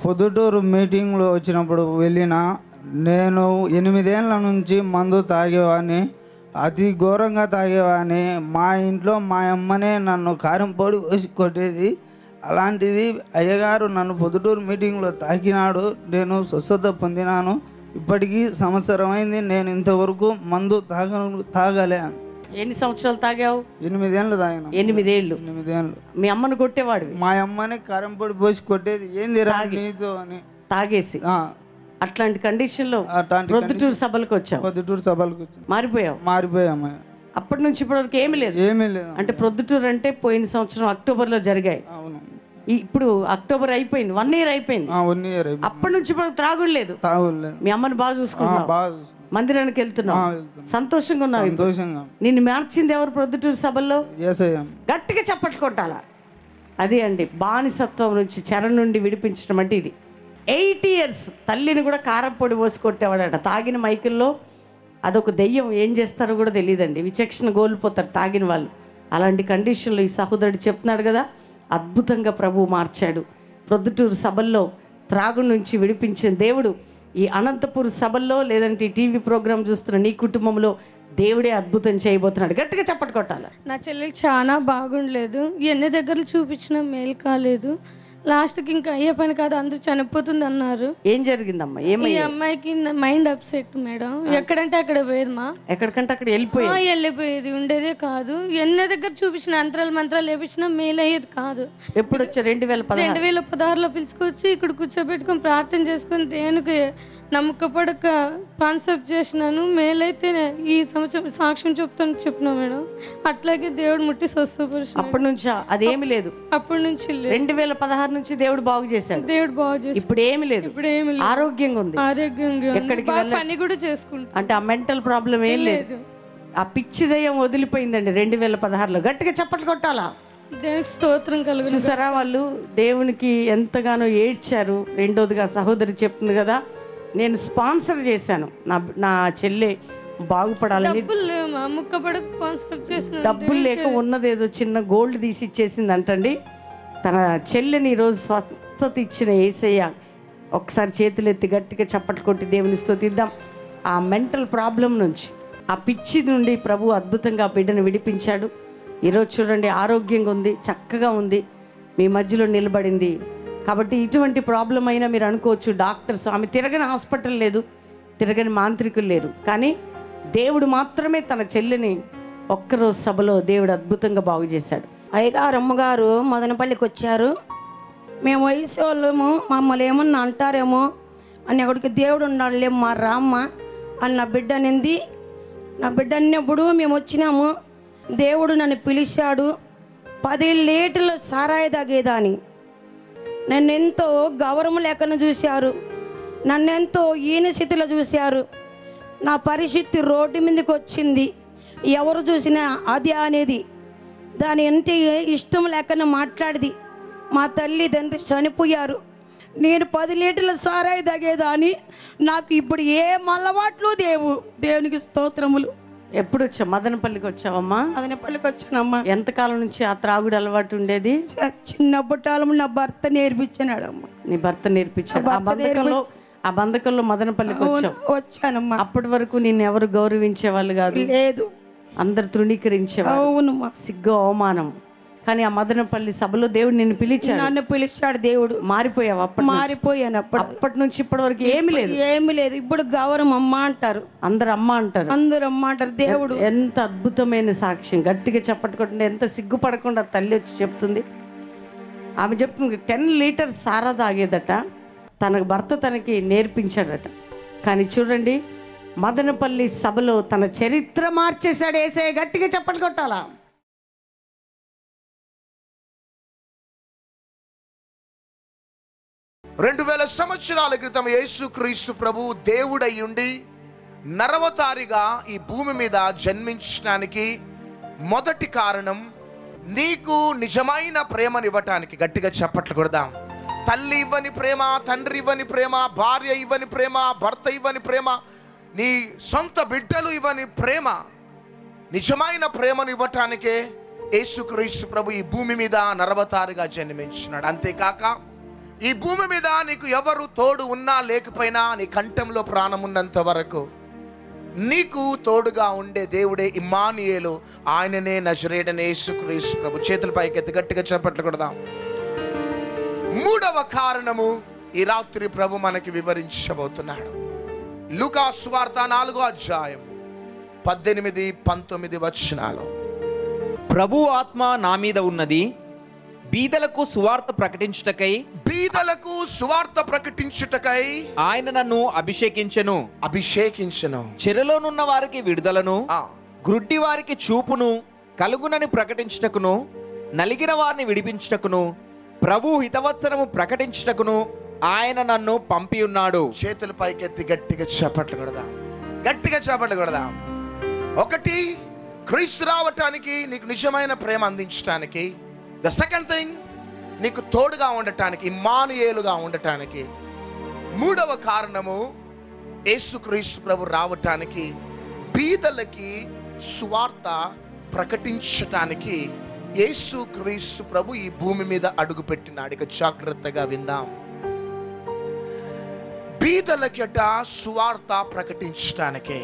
పొద్దుటూరు మీటింగ్లో వచ్చినప్పుడు నేను 8 ఏళ్ళ నుంచి మందు తాగేవాడిని, అతి ఘోరంగా తాగేవాడిని. మా ఇంట్లో మా అమ్మనే నన్ను కారం పొడి వేసి కొట్టేది. అలాంటిది అయ్యగారు నన్ను పొద్దుటూరు మీటింగ్లో తాకినాడు, నేను స్వస్థత పొందినాను. ఇప్పటికీ సంవత్సరం అయింది, నేను ఇంతవరకు మందు తాగలే. ఎన్ని సంవత్సరాలు తాగావు? 8 ఏళ్ళు తాగిన. 8 ఏళ్ళు. 8 ఏళ్ళు. మీ అమ్మను కొట్టేవాడు? మా అమ్మనే కారం పొడి పోసి కొట్టేది. ఏంది నీతో అని తాగేసి. అట్లాంటి కండిషన్లో ప్రొద్దుటూరు సభలకు వచ్చావు. పొద్దుటూరు సభలకు మారిపోయాము. అప్పటి నుంచి ఇప్పటివరకు ఏమీ లేదు. అంటే ప్రొద్దుటూరు అంటే పోయిన సంవత్సరం అక్టోబర్లో జరిగాయి. అవును. ఇప్పుడు అక్టోబర్ అయిపోయింది, 1 ఇయర్ అయిపోయింది. 1 ఇయర్ అప్పటి నుంచి ఇప్పుడు త్రాగులేదు. మీ అమ్మని బాగా చూసుకున్నావు, మందిరానికి వెళ్తున్నావు, సంతోషంగా ఉన్నావు. నిన్ను మార్చింది ఎవరు ప్రొద్దుటూరు సభల్లో? గట్టిగా చప్పట్లు కొట్టాలా. అది అండి బానిసత్వం నుంచి, చెర నుండి విడిపించడం అంటే ఇది. 8 ఇయర్స్ తల్లిని కూడా కారం పొడి పోసి కొట్టేవాడట తాగిన మైకుల్లో. అదొక దెయ్యం, ఏం చేస్తారో కూడా తెలియదండి, విచక్షణ కోల్పోతారు తాగిన వాళ్ళు. అలాంటి కండిషన్లో ఈ సహోదరుడు చెప్తున్నాడు కదా, అద్భుతంగా ప్రభువు మార్చాడు. ప్రొద్దుటూరు సభల్లో త్రాగు నుంచి విడిపించిన దేవుడు ఈ అనంతపూర్ సభల్లో, లేదంటే ఈ టీవీ ప్రోగ్రాం చూస్తున్న నీ కుటుంబంలో దేవుడే అద్భుతం చేయబోతున్నాడు. గట్టిగా చప్పట్లు కొట్టాలి. నా చెల్లెకి చాలా బాగుండలేదు, ఎన్ని దగ్గరలు చూపించినా మేలు కాలేదు. లాస్ట్కి ఇంకా అయ్యే పని కాదు, అందరూ చనిపోతుంది అన్నారు. ఏం జరిగిందమ్మా? ఈ అమ్మాయికి మైండ్ అప్సెట్ మేడం. ఎక్కడంటే అక్కడ పోయేదమ్మా, ఎక్కడికంటే అక్కడ వెళ్ళిపోయేది, ఉండేదే కాదు. ఎన్ని దగ్గర చూపించిన మంత్రాలు వేపించినా మేలు అయ్యేది కాదు. ఎప్పుడు వచ్చా? 2016లో పిలుచుకొచ్చి ఇక్కడ కూర్చోబెట్టుకొని ప్రార్థన చేసుకొని దేనికి నమ్మకపడక కాన్సెప్ట్ చేసినాను. మేలైతే ఈ సంవత్సరం సాక్ష్యం చెప్పినా మేడం. అట్లాగే దేవుడు ముట్టి స్వస్థపరిచాడు. అప్పటి నుంచి అదేమి లేదు. అప్పటి నుంచి 2016 నుంచి దేవుడు బాగు చేశాడు. ఇప్పుడు ఏమి లేదు, ఆరోగ్యంగా ఉంది. ఎక్కడికి పని కూడా చేసుకుంటా. అంటే ఆ మెంటల్ ప్రాబ్లం ఏం లేదు. ఆ పిచ్చి దయ్యం వదిలిపోయిందండి 2016లో. గట్టిగా చప్పట్లు కొట్టాలా. దేవునికి స్తోత్రం కలుగు. చూసారా, వాళ్ళు దేవునికి ఎంతగానో ఏడ్చారు. రెండోదిగా సహోదరి చెప్తుంది కదా, నేను స్పాన్సర్ చేశాను నా చెల్లె బాగుపడాలని. డబ్బులు లేక ఉన్నదేదో చిన్న గోల్డ్ తీసి ఇచ్చేసింది అంటండి. తన చెల్లెని ఈరోజు స్వస్థత ఇచ్చిన యేసయ్య ఒకసారి చేతులెత్తి గట్టిగా చప్పట్లు కొట్టి దేవుని స్తుతిద్దాం. ఆ మెంటల్ ప్రాబ్లం నుంచి, ఆ పిచ్చి నుండి ప్రభు అద్భుతంగా బిడ్డను విడిపించాడు. ఈరోజు చూడండి, ఆరోగ్యంగా ఉంది, చక్కగా ఉంది, మీ మధ్యలో నిలబడింది. కాబట్టి ఇటువంటి ప్రాబ్లం అయినా మీరు అనుకోవచ్చు, డాక్టర్స్ ఆమె తిరగని హాస్పిటల్ లేదు, తిరగని మాంత్రికులు లేరు. కానీ దేవుడు మాత్రమే తన చెల్లిని ఒక్కరోజు సభలో దేవుడు అద్భుతంగా బాగు చేశాడు. అయ్యగారు అమ్మగారు మదనపల్లికి వచ్చారు. మేము వయసు వాళ్ళము, మమ్మల్ని ఏమన్నా అంటారేమో అని అక్కడికి దేవుడు ఉన్నాడులే మా రామ్మ అని నా బిడ్డ అనింది. నా బిడ్డ అన్నప్పుడు మేము వచ్చినాము, దేవుడు నన్ను పిలిచాడు. 10 లీటర్ల సారాయి తాగేదాని. నన్ను ఎంతో గౌరవం లేకుండా చూశారు, నన్నెంతో ఈన స్థితిలో చూశారు. నా పరిస్థితి రోడ్డు మీదకి వచ్చింది. ఎవరు చూసినా అది అనేది దాని ఎంత ఇష్టం లేకుండా మాట్లాడిది. మా తల్లిదండ్రి చనిపోయారు. నేను 10 లీటర్ల సారాయి తాగేదాన్ని. నాకు ఇప్పుడు ఏం అలవాట్లు దేవునికి స్తోత్రములు. ఎప్పుడు వచ్చావు? మదనపల్లికి వచ్చావమ్మా? మదనపల్లికి వచ్చానమ్మా. ఎంతకాలం నుంచి ఆ త్రాగుడు అలవాటు ఉండేది? చిన్నప్పటి నా భర్త నేర్పించాడమ్మా. నీ భర్త నేర్పించాడు. ఆ బంధకంలో మదనపల్లికి వచ్చానమ్మా. అప్పటి వరకు నిన్ను ఎవరు గౌరవించే వాళ్ళు కాదు, లేదు, అందరు తృణీకరించేవారు. అవునమ్మా, సిగ్గు అవమానం. కానీ ఆ మదనపల్లి సభలో దేవుడు నిన్ను పిలిచాడు. దేవుడు. మారిపోయావు? మారిపోయాను. అప్పటి నుంచి ఇప్పటి వరకు ఏమి లేదు. ఇప్పుడు గౌరవం అమ్మ అంటారు, అందరు అమ్మ అంటారు. దేవుడు ఎంత అద్భుతమైన సాక్ష్యం. గట్టిగా చెప్పట్టుకుంటే ఎంత సిగ్గుపడకుండా తల్లి వచ్చి చెప్తుంది. ఆమె చెప్తుంది 10 లీటర్స్ సారా తాగేదట, తన భర్త తనకి నేర్పించాడట. కానీ చూడండి, మదనపల్లి సభలో తన చరిత్ర మార్చేశాడు యేసయ్య. గట్టిగా చప్పట్లు కొట్టాలా. రెండు 2000 సంవత్సరాల క్రితం యేసుక్రీస్తు ప్రభువు దేవుడయ్యుండి నరవతారిగా ఈ భూమి మీద జన్మించడానికి మొదటి కారణం నీకు నిజమైన ప్రేమనివ్వటానికి. గట్టిగా చప్పట్లు కొడదాం. తల్లి ఇవ్వని ప్రేమ, తండ్రి ఇవ్వని ప్రేమ, భార్య ఇవ్వని ప్రేమ, భర్త ఇవ్వని ప్రేమ, నీ సొంత బిడ్డలు ఇవ్వని ప్రేమ, నిజమైన ప్రేమను ఇవ్వటానికే యేసుక్రీస్తు ప్రభు ఈ భూమి మీద నరవతారిగా జన్మించినాడు. అంతేకాక ఈ భూమి మీద నీకు ఎవరు తోడు ఉన్నా లేకపోయినా, నీ కంఠంలో ప్రాణం ఉన్నంత వరకు నీకు తోడుగా ఉండే దేవుడే ఇమ్మానుయేలు. ఆయననే నజరేయుడైన యేసుక్రీస్తు ప్రభు. చేతుల పైకి ఎత్తి గట్టిగా చప్పట్లు కొడదాం. మూడవ కారణము ఈ రాత్రి ప్రభు మనకి వివరించబోతున్నాడు. లూకా సువార్త 4వ అధ్యాయం 18-19 వచనాలు. ప్రభు ఆత్మ నా మీద ఉన్నది, బీదలకు సువార్త ప్రకటించుటకై ఆయన నన్ను అభిషేకించెను. చెరలోనున్న వారికి విడుదలను, గ్రుడ్డి వారికి చూపును కలుగునని ప్రకటించుటకును, నలిగిన వారిని విడిపించుటకును, ప్రభు హితవత్సరము ప్రకటించుటకును ఆయన నన్ను పంపి ఉన్నాడు. చేతుల పైకెత్తి గట్టిగా చప్పట్లు కొడదాం. ఒకటి, క్రీస్తు రావటానికి, నీకు నిజమైన ప్రేమ అందించడానికి. ద సెకండ్ థింగ్, నీకు తోడుగా ఉండటానికి, ఇమ్మానుయేలుగా ఉండటానికి. మూడవ కారణము, యేసుక్రీస్తు ప్రభు రావటానికి, బీదలకి సువార్త ప్రకటించటానికి యేసుక్రీస్తు ప్రభు ఈ భూమి మీద అడుగుపెట్టినాడు. ఇక జాగ్రత్తగా విందాం. బీదలకిట సువార్త ప్రకటించటానికే.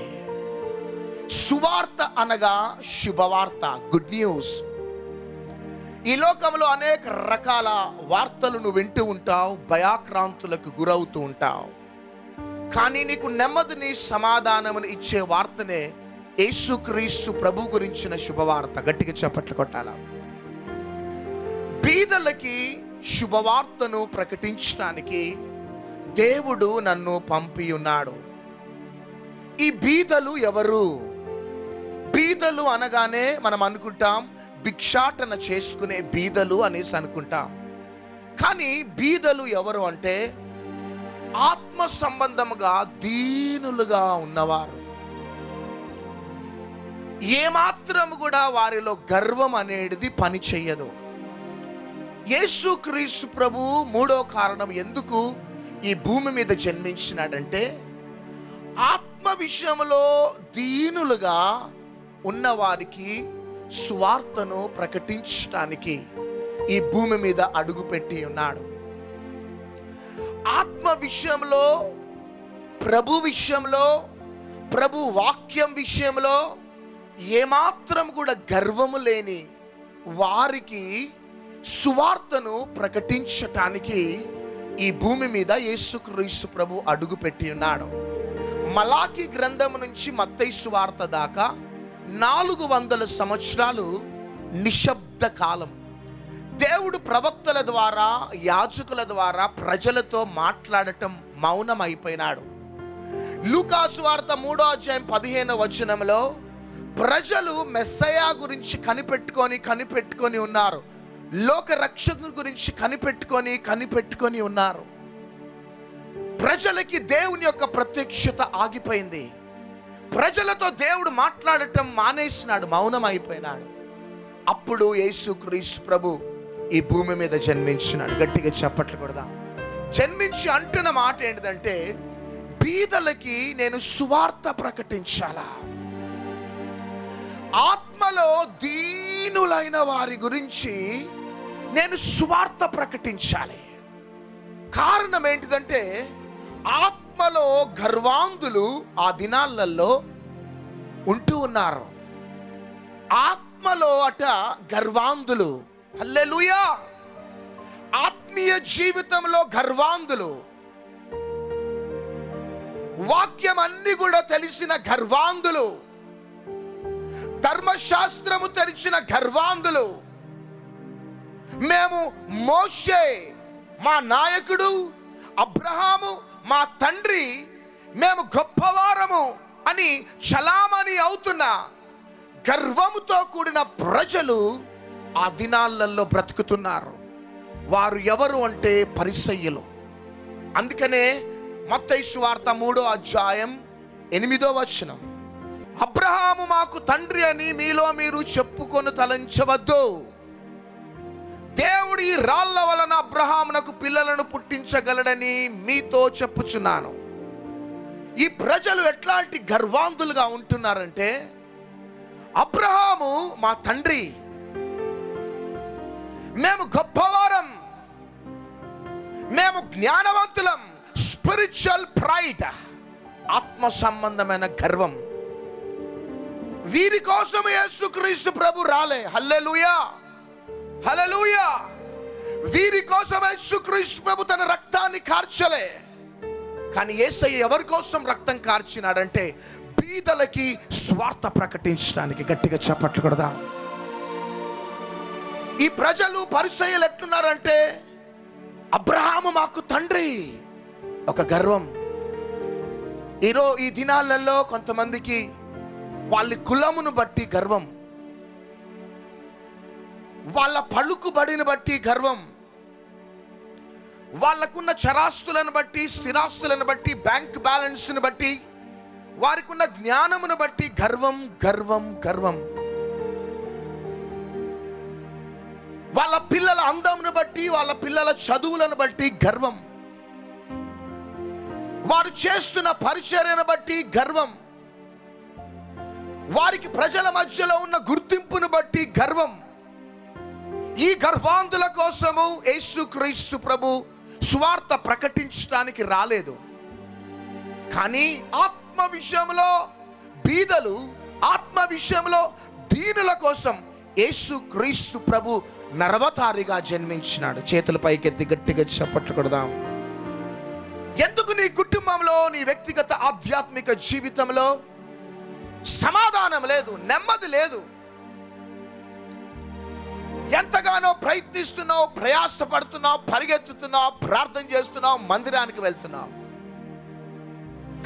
సువార్త అనగా శుభవార్త, గుడ్ న్యూస్. ఈ లోకంలో అనేక రకాల వార్తలు నువ్వు వింటూ ఉంటావు, భయాక్రాంతులకు గురవుతూ ఉంటావు. కానీ నీకు నెమ్మదిని, సమాధానమును ఇచ్చే వార్తనే యేసుక్రీస్తు ప్రభు గురించిన శుభవార్త. గట్టిగా చప్పట్లు కొట్టాలా. బీదలకి శుభవార్తను ప్రకటించడానికి దేవుడు నన్ను పంపి ఉన్నాడు. ఈ బీదలు ఎవరు? బీదలు అనగానే మనం అనుకుంటాం భిక్షాటన చేసుకునే బీదలు అనేసి అనుకుంటాం. కానీ బీదలు ఎవరు అంటే ఆత్మ సంబంధముగా దీనులుగా ఉన్నవారు. ఏమాత్రం కూడా వారిలో గర్వం అనేది పని చెయ్యదు. యేసుక్రీస్తు ప్రభు మూడో కారణం ఎందుకు ఈ భూమి మీద జన్మించినాడంటే, ఆత్మ విషయంలో దీనులుగా ఉన్నవారికి సువార్తను ప్రకటించడానికి ఈ భూమి మీద అడుగుపెట్టి ఉన్నాడు. ఆత్మ విషయంలో, ప్రభు విషయంలో, ప్రభు వాక్యం విషయంలో ఏమాత్రం కూడా గర్వము లేని వారికి సువార్తను ప్రకటించటానికి ఈ భూమి మీద యేసుక్రీస్తు ప్రభు అడుగుపెట్టి ఉన్నాడు. మలాకి గ్రంథం నుంచి మత్తయి సువార్త దాకా 400 సంవత్సరాలు నిశ్శబ్ద కాలం. దేవుడు ప్రవక్తల ద్వారా, యాజకుల ద్వారా ప్రజలతో మాట్లాడటం మౌనం అయిపోయినాడు. లూకా సువార్త 3వ అధ్యాయం 15వ వచనంలో ప్రజలు మెస్సయా గురించి కనిపెట్టుకొని ఉన్నారు. లోక రక్షకుని గురించి కనిపెట్టుకొని ఉన్నారు. ప్రజలకి దేవుని యొక్క ప్రత్యక్షత ఆగిపోయింది. ప్రజలతో దేవుడు మాట్లాడటం మానేసినాడు, మౌనం అయిపోయినాడు. అప్పుడు యేసుక్రీస్తు ప్రభు ఈ భూమి మీద జన్మించినాడు. గట్టిగా చప్పట్లు కొడదాం. జన్మించి అంటున్న మాట ఏంటిదంటే, బీదలకి నేను సువార్త ప్రకటించాలా, ఆత్మలో దీనులైన వారి గురించి నేను సువార్త ప్రకటించాలి. కారణం ఏంటిదంటే, ఆత్మలో గర్వాంధులు ఆ దినాలలో ఉంటూ ఉన్నారు. ఆత్మలో గర్వాంధులు, హల్లెలూయా, ఆత్మీయ జీవితంలో గర్వాంధులు, వాక్యం అన్ని కూడా తెలిసిన గర్వాంధులు, ధర్మశాస్త్రము తెలిసిన గర్వాంధులు. మేము మోషే మా నాయకుడు, అబ్రహాము మా తండ్రి, మేము గొప్పవారము అని చలామణి అవుతున్న గర్వముతో కూడిన ప్రజలు ఆ దినాలలో బ్రతుకుతున్నారు. వారు ఎవరు అంటే పరిసయ్యులు. అందుకనే మత్తయి సువార్త 3వ అధ్యాయం 8వ వచనం, అబ్రహాము మాకు తండ్రి అని మీలో మీరు చెప్పుకొని తలంచవద్దు. దేవుడు ఈ రాళ్ల వలన అబ్రహామునకు పిల్లలను పుట్టించగలడని మీతో చెప్పుచున్నాను. ఈ ప్రజలు ఎట్లాంటి గర్వాంధులుగా ఉంటున్నారంటే, అబ్రహాము మా తండ్రి, మేము గొప్పవారం, మేము జ్ఞానవంతులం. స్పిరిచువల్ ప్రైడ్, ఆత్మ సంబంధమైన గర్వం. వీరి కోసం యేసుక్రీస్తు ప్రభు రాలే. హల్లెలూయా, హల్లెలూయా. వీరి కోసం యేసుక్రీస్తు ప్రభు తన రక్తాన్ని కార్చలే. కానీ యేసయ్య ఎవరి కోసం రక్తం కార్చినాడంటే బీదలకి స్వార్థ ప్రకటించడానికి. గట్టిగా చప్పట్లు కొడదాం. ఈ ప్రజలు పరిసయ్యులు ఎట్లున్నారంటే, అబ్రహాము మాకు తండ్రి, ఒక గర్వం. ఈ దినాలలో కొంతమందికి వాళ్ళ కులమును బట్టి గర్వం, వాళ్ళ పలుకుబడిని బట్టి గర్వం, వాళ్ళకున్న చరాస్తులను బట్టి, స్థిరాస్తులను బట్టి, బ్యాంక్ బ్యాలెన్స్ను బట్టి, వారికి ఉన్న జ్ఞానమును బట్టి గర్వం, గర్వం, గర్వం. వాళ్ళ పిల్లల అందమును బట్టి, వాళ్ళ పిల్లల చదువులను బట్టి గర్వం, వారు చేస్తున్న పరిచర్యను బట్టి గర్వం, వారికి ప్రజల మధ్యలో ఉన్న గుర్తింపును బట్టి గర్వం. ఈ గర్వాంధుల కోసము యేసుక్రీస్తు ప్రభు సువార్త ప్రకటించడానికి రాలేదు. కానీ ఆత్మ విషయంలో బీదలు, ఆత్మ విషయంలో దీనుల కోసం యేసుక్రీస్తు ప్రభు నరవతారిగా జన్మించినాడు. చేతుల పైకెత్తి గట్టిగా చప్పట్లు కొడదాం. ఎందుకు నీ కుటుంబంలో, నీ వ్యక్తిగత ఆధ్యాత్మిక జీవితంలో సమాధానం లేదు, నెమ్మది లేదు? ఎంతగానో ప్రయత్నిస్తున్నావు, ప్రయాసపడుతున్నావు, పరిగెత్తుతున్నావు, ప్రార్థన చేస్తున్నావు, మందిరానికి వెళ్తున్నావు,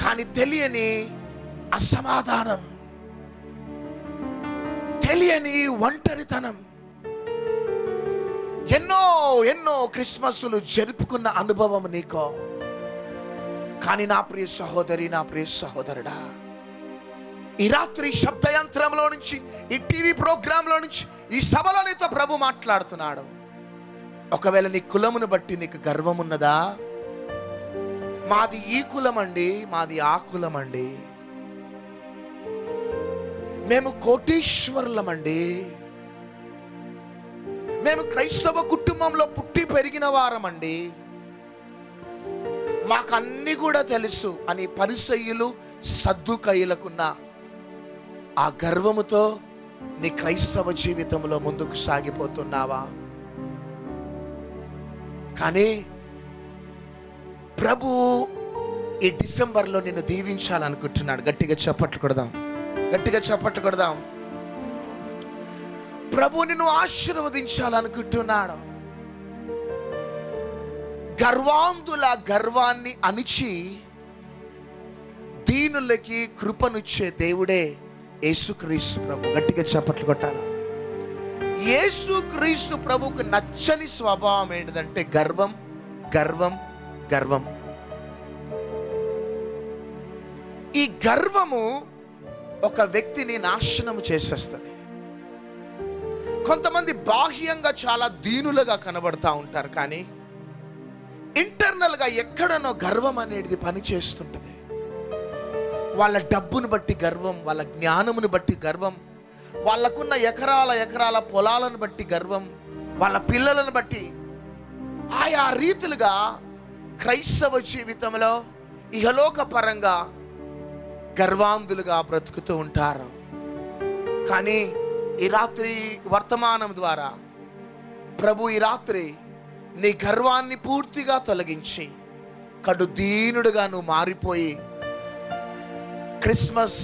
కానీ తెలియని అసమాధానం, తెలియని ఒంటరితనం. ఎన్నో ఎన్నో క్రిస్మస్లు జరుపుకున్న అనుభవం నీకో. కానీ నా ప్రియ సహోదరి, నా ప్రియ సహోదరుడా, ఈ రాత్రి శబ్దయంత్రంలో నుంచి, ఈ టీవీ ప్రోగ్రాంలో నుంచి, ఈ సభలో నీతో ప్రభు మాట్లాడుతున్నాడు. ఒకవేళ నీ కులమును బట్టి నీకు గర్వం ఉన్నదా? మాది ఈ కులం అండి, మాది ఆ కులం అండి, మేము కోటీశ్వరులమండి, మేము క్రైస్తవ కుటుంబంలో పుట్టి పెరిగిన వారమండి, మాకు అన్ని కూడా తెలుసు అని పరిసయ్యులు, సద్దుకయ్యులకున్న ఆ గర్వముతో నీ క్రైస్తవ జీవితంలో ముందుకు సాగిపోతున్నావా? కానీ ప్రభు ఈ డిసెంబర్లో నిన్ను దీవించాలనుకుంటున్నాడు. గట్టిగా చప్పట్లు కొడదాం, గట్టిగా చప్పట్లు కొడదాం. ప్రభు నిన్ను ఆశీర్వదించాలనుకుంటున్నాడు. గర్వాంధుల గర్వాన్ని అణిచి దీనులకి కృపనుచ్చే దేవుడే యేసుక్రీస్తు ప్రభు. గట్టిగా చప్పట్లు కొట్టాలి. యేసుక్రీస్తు ప్రభుకు నచ్చని స్వభావం ఏంటిదంటే గర్వం, గర్వం, గర్వం. ఈ గర్వము ఒక వ్యక్తిని నాశనం చేసేస్తుంది. కొంతమంది బాహ్యంగా చాలా దీనులుగా కనబడతా ఉంటారు, కానీ ఇంటర్నల్గా ఎక్కడనో గర్వం అనేది పనిచేస్తుంటుంది. వాళ్ళ డబ్బును బట్టి గర్వం, వాళ్ళ జ్ఞానమును బట్టి గర్వం, వాళ్ళకున్న ఎకరాల ఎకరాల పొలాలను బట్టి గర్వం, వాళ్ళ పిల్లలను బట్టి ఆయా రీతులుగా క్రైస్తవ జీవితంలో ఇహలోక పరంగా గర్వాంధులుగా బ్రతుకుతూ ఉంటారు. కానీ ఈ రాత్రి వర్తమానం ద్వారా ప్రభు ఈ రాత్రి నీ గర్వాన్ని పూర్తిగా తొలగించి కడు దీనుడుగా నువ్వు మారిపోయి క్రిస్మస్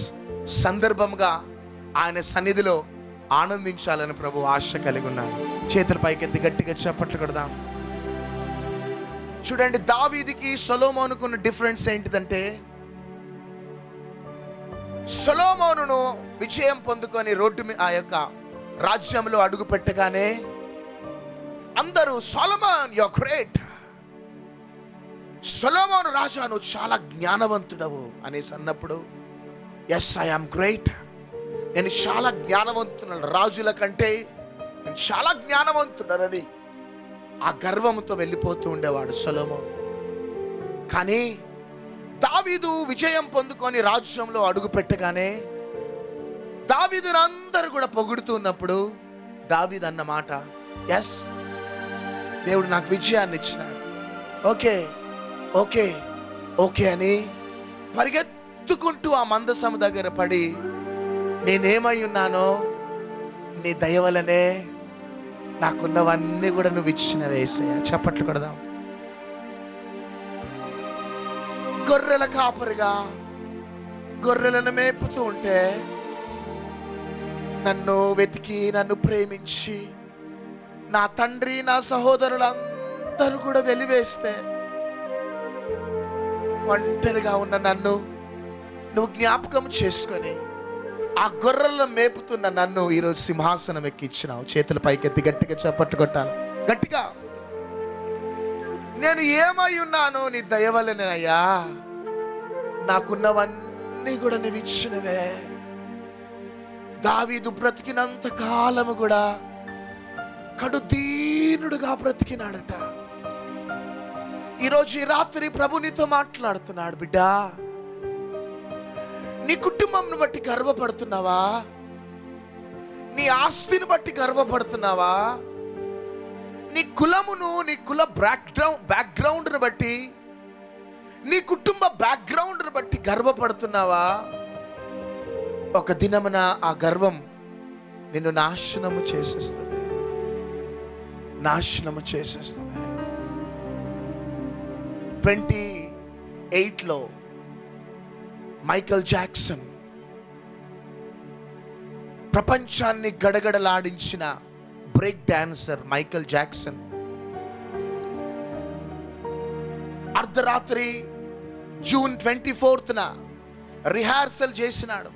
సందర్భంగా ఆయన సన్నిధిలో ఆనందించాలని ప్రభు ఆశ కలిగి ఉన్నాడు. చేతుల పైకెత్తి గట్టిగా చప్పట్లు కొడదాం. చూడండి, దావీదుకి సొలొమోనుకు ఉన్న డిఫరెన్స్ ఏంటిదంటే, సొలొమోనును విజయం పొందుకొని రోడ్డు ఆ యొక్క రాజ్యంలో అడుగు పెట్టగానే అందరూ సొలొమోన్ యు ఆర్ గ్రేట్, సొలొమోను రాజా నువ్వు చాలా జ్ఞానవంతుడవు అనేసి అన్నప్పుడు, ఎస్ ఐ యామ్ గ్రేట్, నేను చాలా జ్ఞానవంతుడు, రాజుల కంటే నేను చాలా జ్ఞానవంతుడని ఆ గర్వంతో వెళ్ళిపోతూ ఉండేవాడు సొలొమోను. కానీ దావీదు విజయం పొందుకొని రాజ్యంలో అడుగు పెట్టగానే దావీదును అందరూ కూడా పొగుడుతూ ఉన్నప్పుడు దావీదు అన్న మాట, ఎస్ దేవుడు నాకు విజయాన్ని ఇచ్చినాడు, ఓకే ఓకే ఓకే అని పరిగెత్తుకుంటూ ఆ మందసం దగ్గర పడి, నేనేమై ఉన్నానో నీ దయ వలనే నాకున్నవన్నీ కూడా నువ్వు ఇచ్చినవే యేసయ్యా. చప్పట్లు కొడదాం. గొర్రెల కాపరిగా గొర్రెలను మేపుతూ ఉంటే నన్ను వెతికి నన్ను ప్రేమించి నా తండ్రి నా సహోదరులందరూ కూడా వెలివేస్తే ఒంటరిగా ఉన్న నన్ను నువ్వు జ్ఞాపకం చేసుకొని ఆ గొర్రెలను మేపుతున్న నన్ను ఈరోజు సింహాసనం ఎక్కించినావు. చేతుల పైకెత్తి గట్టిగా చప్పట్లు కొట్టాలి. గట్టిగా, నేను ఏమై ఉన్నానో నీ దయ వల్లనేనయ్యా, నాకున్నవన్నీ కూడా నువ్వు ఇచ్చినవే. దావీదు బ్రతికినంత కాలము కూడా కడు దీనుడుగా బ్రతికినాడట. ఈరోజు ఈ రాత్రి ప్రభు నీతో మాట్లాడుతున్నాడు. బిడ్డా, నీ కుటుంబంను బట్టి గర్వపడుతున్నావా? నీ ఆస్తిని బట్టి గర్వపడుతున్నావా? నీ కులమును, నీ కుల బ్యాక్గ్రౌండ్ను బట్టి, నీ కుటుంబ బ్యాక్గ్రౌండ్ను బట్టి గర్వపడుతున్నావా? ఒక దినమున ఆ గర్వం నిన్ను నాశనము చేసేస్తుంది, నాశనము చేసేస్తుంది. 28లో మైకేల్ జాక్సన్ ప్రపంచాన్ని గడగడలాడించిన బ్రేక్ డాన్సర్ మైకేల్ జాక్సన్ అర్ధరాత్రి జూన్ 24న రిహార్సల్ చేసినాడు.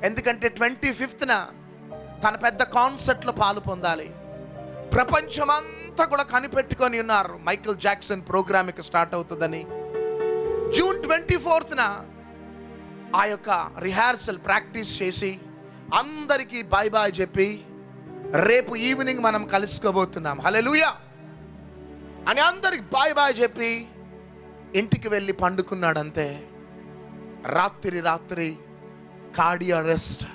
ఎందుకంటే 25న తన పెద్ద కాన్సర్ట్లో పాలు పొందాలి. ప్రపంచమంతా కూడా కనిపెట్టుకొని ఉన్నారు మైకేల్ జాక్సన్ ప్రోగ్రామ్ ఇక స్టార్ట్ అవుతుందని. జూన్ 24న ఆ యొక్క రిహార్సల్ ప్రాక్టీస్ చేసి అందరికీ బాయ్ బాయ్ చెప్పి రేపు ఈవినింగ్ మనం కలుసుకోబోతున్నాం, హల్లెలూయా అని అందరికి బాయ్ బాయ్ చెప్పి ఇంటికి వెళ్ళి పండుకున్నాడంతే. రాత్రి కార్డియో అరెస్ట్,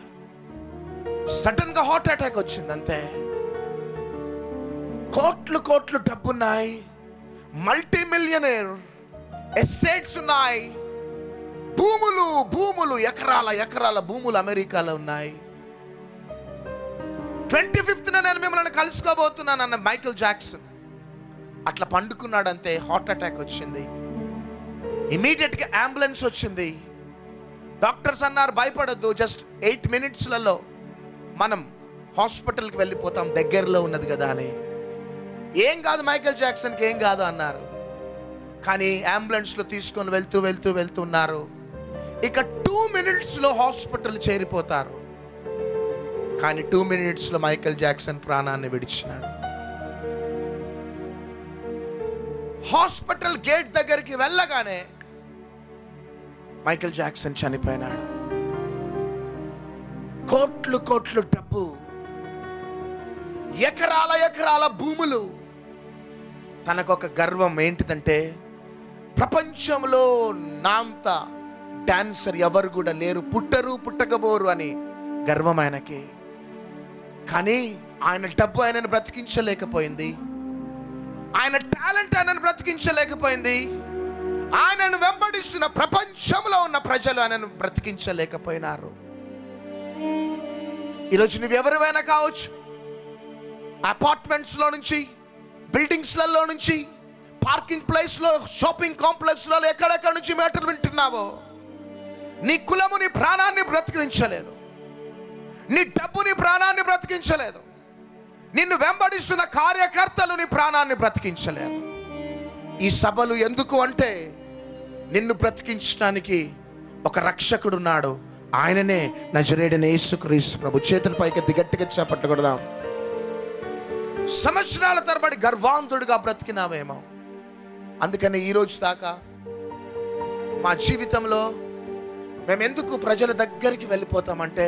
సడన్ గా హార్ట్ అటాక్ వచ్చిందంతే. కోట్లు డబ్బున్నాయి, మల్టీ మిలియనర్ ఎస్టేట్స్ ఉన్నాయి, భూములు ఎకరాల భూములు అమెరికాలో ఉన్నాయి. 25న నేను మిమ్మల్ని కలుసుకోబోతున్నాను అన్న మైకేల్ జాక్సన్ అట్లా పండుకున్నాడంతే. హార్ట్ అటాక్ వచ్చింది. ఇమీడియట్ గా అంబులెన్స్ వచ్చింది. డాక్టర్స్ అన్నారు భయపడద్దు, జస్ట్ 8 minutesలలో మనం హాస్పిటల్కి వెళ్ళిపోతాం, దగ్గరలో ఉన్నది కదా అని. ఏం కాదు, మైకేల్ జాక్సన్కి ఏం కాదు అన్నారు. కానీ అంబులెన్స్లో తీసుకొని వెళ్తున్నారు. ఇక 2 minutesలో హాస్పిటల్ చేరిపోతారు. కానీ 2 minutesలో మైకేల్ జాక్సన్ ప్రాణాన్ని విడిచినాడు. హాస్పిటల్ గేట్ దగ్గరికి వెళ్ళగానే మైకేల్ జాక్సన్ చనిపోయినాడు. కోట్లు డబ్బు, ఎకరాల భూములు. తనకొక గర్వం ఏంటిదంటే ప్రపంచంలో నాంత డాన్సర్ ఎవరు కూడా లేరు, పుట్టకబోరు అని గర్వం ఆయనకి. కానీ ఆయన డబ్బు ఆయనను బ్రతికించలేకపోయింది, ఆయన టాలెంట్ ఆయనను బ్రతికించలేకపోయింది, ఆయనను వెంబడిస్తున్న ప్రపంచంలో ఉన్న ప్రజలు ఆయనను బ్రతికించలేకపోయినారు. ఈరోజు నువ్వెవరివైనా కావచ్చు, అపార్ట్మెంట్స్లో నుంచి, బిల్డింగ్స్లలో నుంచి, పార్కింగ్ ప్లేస్లో, షాపింగ్ కాంప్లెక్స్లలో ఎక్కడెక్కడ నుంచి మేటలు వింటున్నావో, నీ కులము నీ ప్రాణాన్ని బ్రతికించలేదు, నీ డబ్బు నీ ప్రాణాన్ని బ్రతికించలేదు, నిన్ను వెంబడిస్తున్న కార్యకర్తలు నీ ప్రాణాన్ని బ్రతికించలేరు. ఈ సభలు ఎందుకు అంటే నిన్ను బ్రతికించడానికి ఒక రక్షకుడు ఉన్నాడు, ఆయననే నజరేయుడైన యేసుక్రీస్తు ప్రభు. చేతుల పైకి గట్టిగా చప్పట్లు కొడదాం. సంవత్సరాల తరబడి గర్వాంతుడిగా బ్రతికినావేమో, అందుకని ఈరోజు దాకా మా జీవితంలో మేము ఎందుకు ప్రజల దగ్గరికి వెళ్ళిపోతామంటే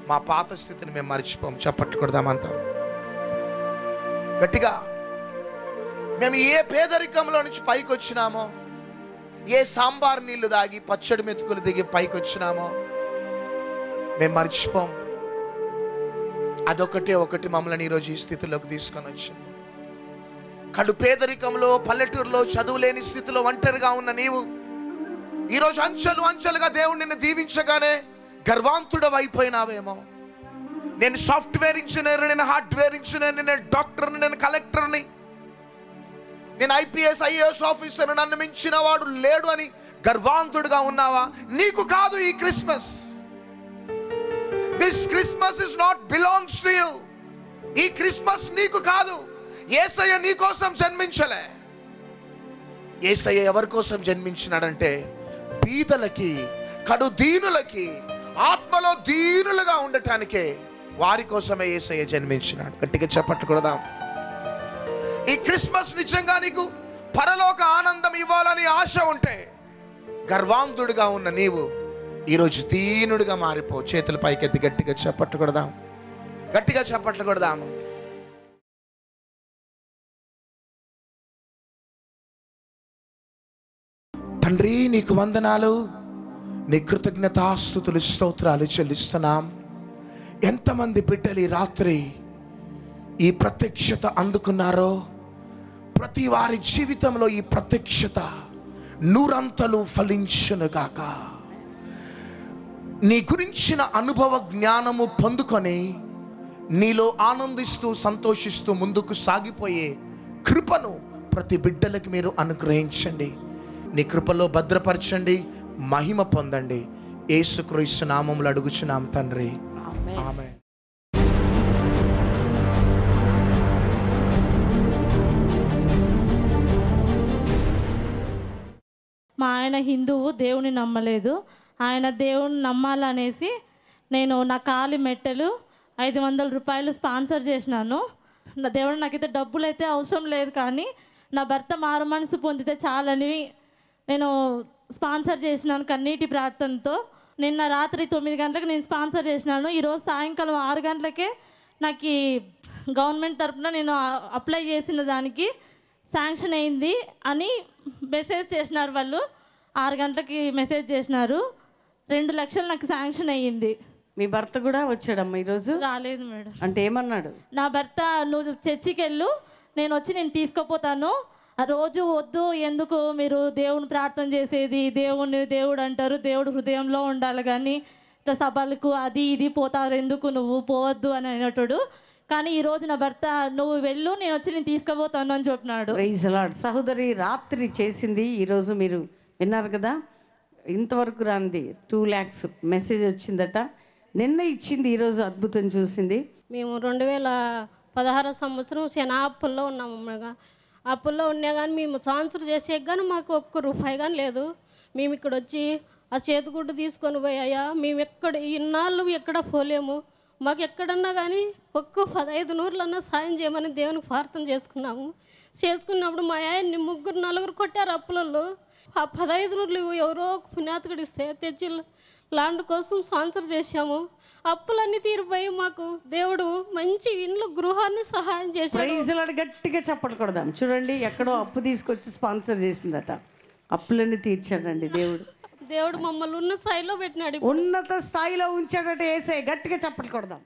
మా పాత స్థితిని మేము మర్చిపోం. చప్పట్లు కొడదామంతా గట్టిగా. మేము ఏ పేదరికంలో నుంచి పైకి వచ్చినామో, ఏ సాంబార్ నీళ్లు దాగి పచ్చడి మెతుకులు దిగి పైకి వచ్చినామో మేము మర్చిపోం. అదొకటి మమ్మల్ని ఈరోజు ఈ స్థితిలోకి తీసుకొని వచ్చింది. కడు పేదరికంలో, పల్లెటూరులో, చదువులేని స్థితిలో ఒంటరిగా ఉన్న నీవు ఈరోజు అంచెలు అంచెలుగా దేవుడు నిన్ను దీవించగానే గర్వాంతుడవు అయిపోయినావేమో. నేను సాఫ్ట్వేర్ ఇంజనీర్, నేను హార్డ్వేర్ ఇంజనీర్, నేను డాక్టర్ని, నేను కలెక్టర్ని, నేను ఐపీఎస్ ఐఏఎస్ ఆఫీసర్, నన్ను మించిన వాడు లేడు అని గర్వాంతుడుగా ఉన్నావా? నీకు కాదు ఈ Christmas. This Christmas is not belongs to you. ఈ క్రిస్మస్ నీకు కాదు. యేసయ్య నీ కోసం జన్మించలే. యేసయ్య ఎవరి కోసం జన్మించినాడంటే బీదలకి, కడు దీనులకి, ఆత్మలో దీనులుగా ఉండటానికే, వారి కోసమే యేసయ్య జన్మించినాడు. గట్టిగా చప్పట్లు కొడదాం. ఈ క్రిస్మస్ నిజంగా నీకు పరలోక ఆనందం ఇవ్వాలని ఆశ ఉంటే గర్వాంతుడిగా ఉన్న నీవు ఈరోజు దీనుడిగా మారిపో. చేతుల పైకెత్తి గట్టిగా చప్పట్లు కొడదాం. గట్టిగా చప్పట్లు కొడదాము. తండ్రి నీకు వందనాలు, నీ కృతజ్ఞతాస్తుతులు, స్తోత్రాలు చెల్లిస్తున్నాం. ఎంతమంది బిడ్డలు ఈ రాత్రి ఈ ప్రత్యక్షత అందుకున్నారో, ప్రతి వారి జీవితంలో ఈ ప్రత్యక్షత నూరంతలు ఫలించునుగాక. నీ గురించిన అనుభవ జ్ఞానము పొందుకొని నీలో ఆనందిస్తూ సంతోషిస్తూ ముందుకు సాగిపోయే కృపను ప్రతి బిడ్డలకి మీరు అనుగ్రహించండి. నీ కృపలో భద్రపరచండి, మహిమ పొందండి. యేసుక్రీస్తు నామములో అడుగుచున్నాం తండ్రి, ఆమేన్. మా ఆయన హిందువు, దేవుని నమ్మలేదు. ఆయన దేవుని నమ్మాలనేసి నేను నా కాలి మెట్టెలు 500 రూపాయలు స్పాన్సర్ చేసినాను. నా దేవుడు నాకైతే డబ్బులు అయితే అవసరం లేదు, కానీ నా భర్త మారు మనసు పొందితే చాలని నేను స్పాన్సర్ చేసినాను కన్నీటి ప్రార్థనతో. నిన్న రాత్రి 9 గంటలకు నేను స్పాన్సర్ చేసినాను. ఈరోజు సాయంకాలం 6 గంటలకే నాకు గవర్నమెంట్ తరఫున నేను అప్లై చేసిన దానికి శాంక్షన్ అయింది అని మెసేజ్ చేసినారు వాళ్ళు. 6 గంటలకి మెసేజ్ చేసినారు. 2 లక్షలు నాకు శాంక్షన్ అయ్యింది. మీ భర్త కూడా వచ్చాడమ్మా ఈరోజు? రాలేదు మేడం. అంటే ఏమన్నాడు? నా భర్త నువ్వు చర్చికి వెళ్ళు, నేను వచ్చి నేను తీసుకుపోతాను. ఆ రోజు వద్దు, ఎందుకు మీరు దేవుని ప్రార్థన చేసేది, దేవుడు అంటారు, దేవుడు హృదయంలో ఉండాలి, కానీ ఇట్లా సభలకు అది ఇది పోతారు, ఎందుకు నువ్వు పోవద్దు అని అనేటోడు. కానీ ఈరోజు నా భర్త నువ్వు వెళ్ళు, నేను వచ్చి నేను తీసుకుపోతాను అని చెప్పినాడు. Praise Lord. సహోదరి రాత్రి చేసింది ఈరోజు మీరు విన్నారు కదా. ఇంతవరకు రాంది 2 lakhs మెసేజ్ వచ్చిందట. నిన్న ఇచ్చింది, ఈరోజు అద్భుతం చూసింది. మేము 2016 సంవత్సరం శనా అప్పుల్లో ఉన్నాము. అప్పుల్లో ఉన్నా కానీ మేము స్పాన్సర్ చేసే కానీ మాకు ఒక్క రూపాయి కానీ లేదు. మేము ఇక్కడ వచ్చి ఆ చేతిగుడ్డు తీసుకొని పోయాయా, మేము ఎక్కడ ఇన్నాళ్ళు ఎక్కడ పోలేము, మాకు ఎక్కడన్నా కానీ ఒక్క 15 నూరులన్నా సాయం చేయమని దేవునికి ప్రార్థన చేసుకున్నప్పుడు మా ఆయన్ని 3-4 కొట్టారు అప్పులలో. ఆ 15 నూరులు ఎవరో పుణ్యాతకుడు ఇస్తే తెచ్చి ల్యాండ్ కోసం స్పాన్సర్ చేశాము. అప్పులన్నీ తీరిపోయి మాకు దేవుడు మంచి ఇండ్లు, గృహాన్ని సహాయం చేశాడు. Praise Lord. గట్టిగా చప్పట్లు కొడదాం. చూడండి, ఎక్కడో అప్పు తీసుకొచ్చి స్పాన్సర్ చేసిందట, అప్పులన్నీ తీర్చాడండి దేవుడు. దేవుడు మమ్మల్ని ఉన్న స్థాయిలో పెట్టినాడు, ఉన్నత స్థాయిలో ఉంచాడట యేసయ్య. గట్టిగా చప్పట్లు కొడదాం.